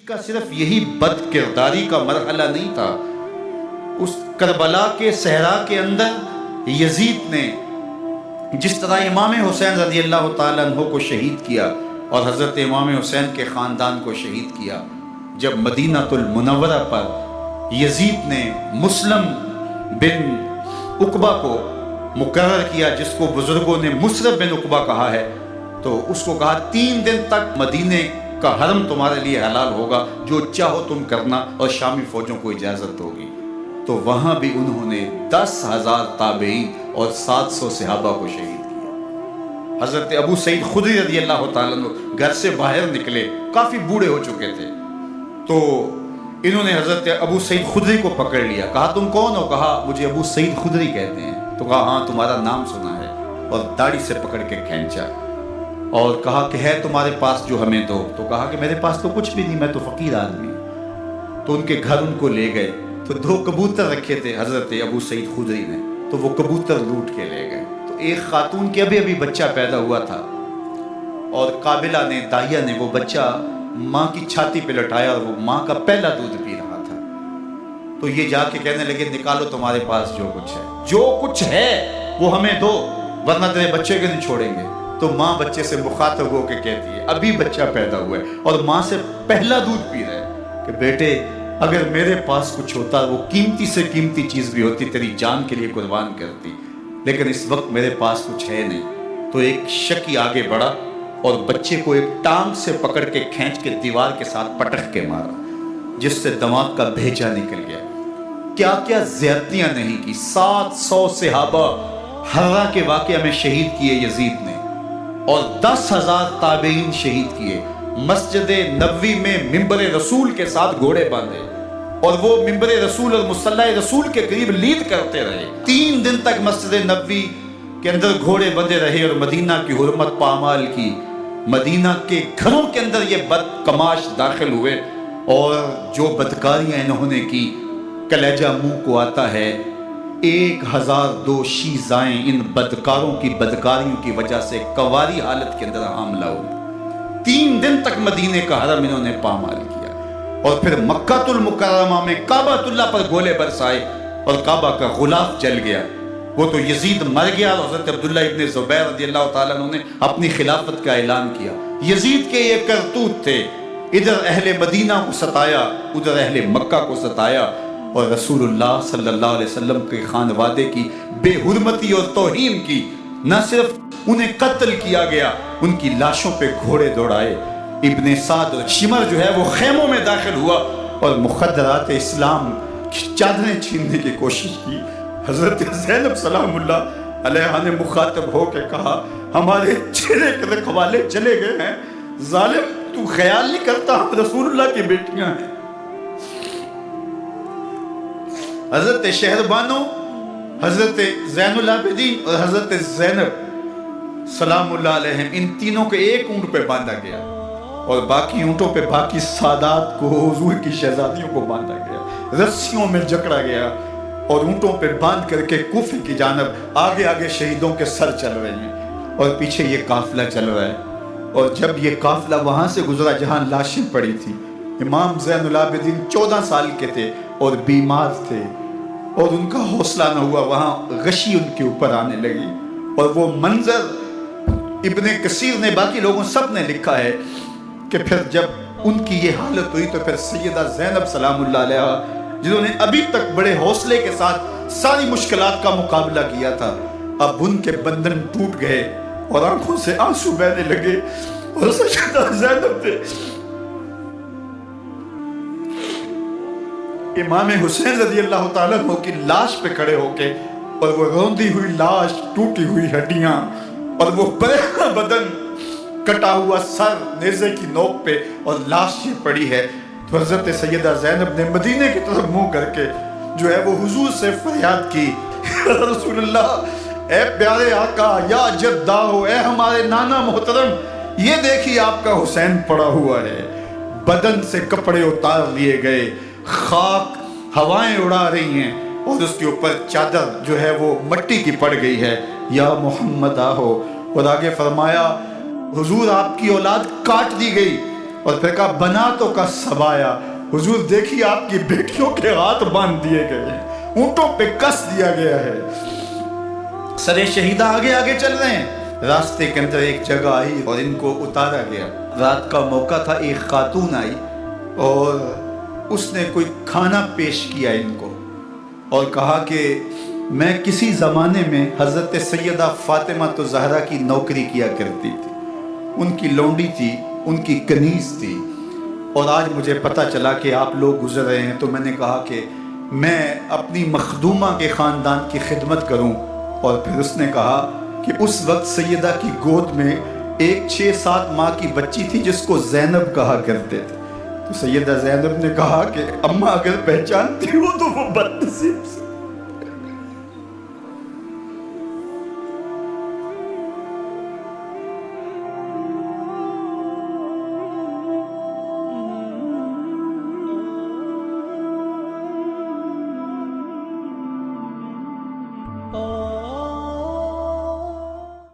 کا صرف یہی بد کرداری کا مرحلہ نہیں تھا، اس کربلا کے صحرا کے اندر یزید نے جس طرح امام حسین رضی اللہ تعالیٰ عنہ کو شہید کیا اور حضرت امام حسین کے خاندان کو شہید کیا، جب مدینہ المنورہ پر یزید نے مسلم بن عقبہ کو مقرر کیا، جس کو بزرگوں نے مصرف بن عقبہ کہا ہے، تو اس کو کہا 3 دن تک مدینے کا حرم تمہارے لیے حلال ہوگا، جو چاہو تم کرنا، اور شامی فوجوں کو اجازت ہوگی۔ تو وہاں بھی انہوں نے 10,000 تابعین اور 700 صحابہ کو شہید کیا۔ حضرت ابو سعید خدری رضی اللہ تعالیٰ عنہ گھر سے باہر نکلے، کافی بوڑھے ہو چکے تھے، تو انہوں نے حضرت ابو سعید خدری کو پکڑ لیا، کہا تم کون ہو؟ کہا مجھے ابو سعید خدری کہتے ہیں۔ تو کہا ہاں تمہارا نام سنا ہے، اور داڑھی سے پکڑ کے کھینچا اور کہا کہ ہے تمہارے پاس جو ہمیں دو؟ تو کہا کہ میرے پاس تو کچھ بھی نہیں، میں تو فقیر آدمی ہوں۔ تو ان کے گھر ان کو لے گئے، تو 2 کبوتر رکھے تھے حضرت ابو سعید خدری نے، تو وہ کبوتر لوٹ کے لے گئے۔ تو ایک خاتون کے ابھی بچہ پیدا ہوا تھا، اور قابلہ نے، داہیہ نے وہ بچہ ماں کی چھاتی پہ لٹایا، اور وہ ماں کا پہلا دودھ پی رہا تھا۔ تو یہ جا کے کہنے لگے نکالو تمہارے پاس جو کچھ ہے، جو کچھ ہے وہ ہمیں دو، ورنہ تیرے بچے کے نہیں چھوڑیں گے۔ تو ماں بچے سے مخاطب ہو کے کہتی ہے، ابھی بچہ پیدا ہوا ہے اور ماں سے پہلا دودھ پی رہا ہے، کہ بیٹے اگر میرے پاس کچھ ہوتا، وہ قیمتی سے قیمتی چیز بھی ہوتی، تیری جان کے لیے قربان کرتی، لیکن اس وقت میرے پاس کچھ ہے نہیں۔ تو ایک شکی آگے بڑھا اور بچے کو ایک ٹانگ سے پکڑ کے کھینچ کے دیوار کے ساتھ پٹخ کے مارا، جس سے دماغ کا بھیجا نکل گیا۔ کیا کیا زیادتیاں نہیں کی۔ 700 صحابہ حرہ کے واقعہ میں شہید کیے یزید نے، اور 10,000 تابعین شہید کیے۔ مسجد نبوی میں ممبر رسول کے ساتھ گھوڑے باندھے، اور وہ ممبر رسول اور مصلی رسول کے قریب لید کرتے رہے۔ 3 دن تک مسجد نبوی کے اندر گھوڑے بندھے رہے، اور مدینہ کی حرمت پامال کی۔ مدینہ کے گھروں کے اندر یہ بدکماش داخل ہوئے، اور جو بدکاریاں انہوں نے کی کلیجہ منہ کو آتا ہے۔ 1002 شیزائیں ان بدکاروں کی بدکاریوں کی وجہ سے کواری حالت کے اندر حاملہ ہوئی۔ 3 دن تک مدینے کا حرم انہوں نے پامال کیا، اور پھر مکہ المکرمہ میں کعبہ اللہ پر گولے برسائے، اور کعبہ کا غلاف جل گیا۔ وہ تو یزید مر گیا، اور حضرت عبداللہ ابن زبیر رضی اللہ تعالیٰ عنہ نے اپنی خلافت کا اعلان کیا۔ یزید کے یہ کرتوت تھے، ادھر اہل مدینہ کو ستایا، ادھر اہل مکہ کو ستایا، اور رسول اللہ صلی اللہ علیہ وسلم کے خانوادے کی بے حرمتی اور توہین کی۔ نہ صرف انہیں قتل کیا گیا، ان کی لاشوں پہ گھوڑے دوڑائے۔ ابن سعد اور شمر جو ہے وہ خیموں میں داخل ہوا، اور مخدرات اسلام کی چادریں چھیننے کی کوشش کی۔ حضرت زینب سلام اللہ علیہ نے مخاطب ہو کے کہا ہمارے چہرے کے رکھوالے چلے گئے ہیں، ظالم تو خیال نہیں کرتا ہم رسول اللہ کی بیٹیاں ہیں۔ حضرت شہربانو، حضرت زین العابدین اور حضرت زینب سلام اللہ علیہم، ان تینوں کے ایک اونٹ پہ باندھا گیا، اور باقی اونٹوں پہ باقی سادات کو، حضور کی شہزادیوں کو باندھا گیا، رسیوں میں جکڑا گیا، اور اونٹوں پہ باندھ کر کے کوفے کی جانب آگے آگے شہیدوں کے سر چل رہے ہیں، اور پیچھے یہ قافلہ چل رہا ہے۔ اور جب یہ قافلہ وہاں سے گزرا جہاں لاشیں پڑی تھی، امام زین العابدین 14 سال کے تھے اور بیمار تھے، اور ان کا حوصلہ نہ ہوا، وہاں غشی ان کے اوپر آنے لگی۔ اور وہ منظر ابن کثیر نے، باقی لوگوں سب نے لکھا ہے کہ پھر جب ان کی یہ حالت ہوئی، تو پھر سیدہ زینب سلام اللہ علیہ، جنہوں نے ابھی تک بڑے حوصلے کے ساتھ ساری مشکلات کا مقابلہ کیا تھا، اب ان کے بندھن ٹوٹ گئے اور آنکھوں سے آنسو بہنے لگے، اور سیدہ زینب تھے امام حسین رضی اللہ تعالیٰ عنہ کی لاش پہ کھڑے ہو کے، اور وہ روندی ہوئی لاش، ٹوٹی ہوئی ہڈیاں، اور وہ بریحاں بدن، کٹا ہوا سر نیزے کی نوک پہ، اور لاش یہ پڑی ہے۔ تو حضرت سیدہ زینب نے مدینے کی طرف منہ کر کے جو ہے وہ حضور سے فریاد کی، رسول اللہ، اے پیارے آقا، یا جداؤ، اے ہمارے نانا محترم، یہ دیکھیے آپ کا حسین پڑا ہوا ہے، بدن سے کپڑے اتار لیے گئے، خاک ہوائیں اڑا رہی ہیں، اور اس کے اوپر چادر جو ہے وہ مٹی کی پڑ گئی ہے، یا محمد آہو۔ اور آگے فرمایا حضور آپ کی اولاد کاٹ دی گئی، اور پھر کہا بناتوں کا سبایا، حضور دیکھیے آپ کی بیٹیوں کے ہاتھ باندھ دیے گئے ہیں، اونٹوں پہ کس دیا گیا ہے، سرے شہیدہ آگے آگے چل رہے ہیں۔ راستے کے اندر ایک جگہ آئی اور ان کو اتارا گیا، رات کا موقع تھا، ایک خاتون آئی اور اس نے کوئی کھانا پیش کیا ان کو اور کہا کہ میں کسی زمانے میں حضرت سیدہ فاطمہ تو زہرا کی نوکری کیا کرتی تھی، ان کی لونڈی تھی، ان کی کنیز تھی، اور آج مجھے پتہ چلا کہ آپ لوگ گزر رہے ہیں تو میں نے کہا کہ میں اپنی مخدومہ کے خاندان کی خدمت کروں۔ اور پھر اس نے کہا کہ اس وقت سیدہ کی گود میں ایک 6-7 ماہ کی بچی تھی جس کو زینب کہا کرتے تھے، تو سیدہ زینب نے کہا کہ اماں اگر پہچانتی ہو تو وہ بدنصیب سے۔ Oh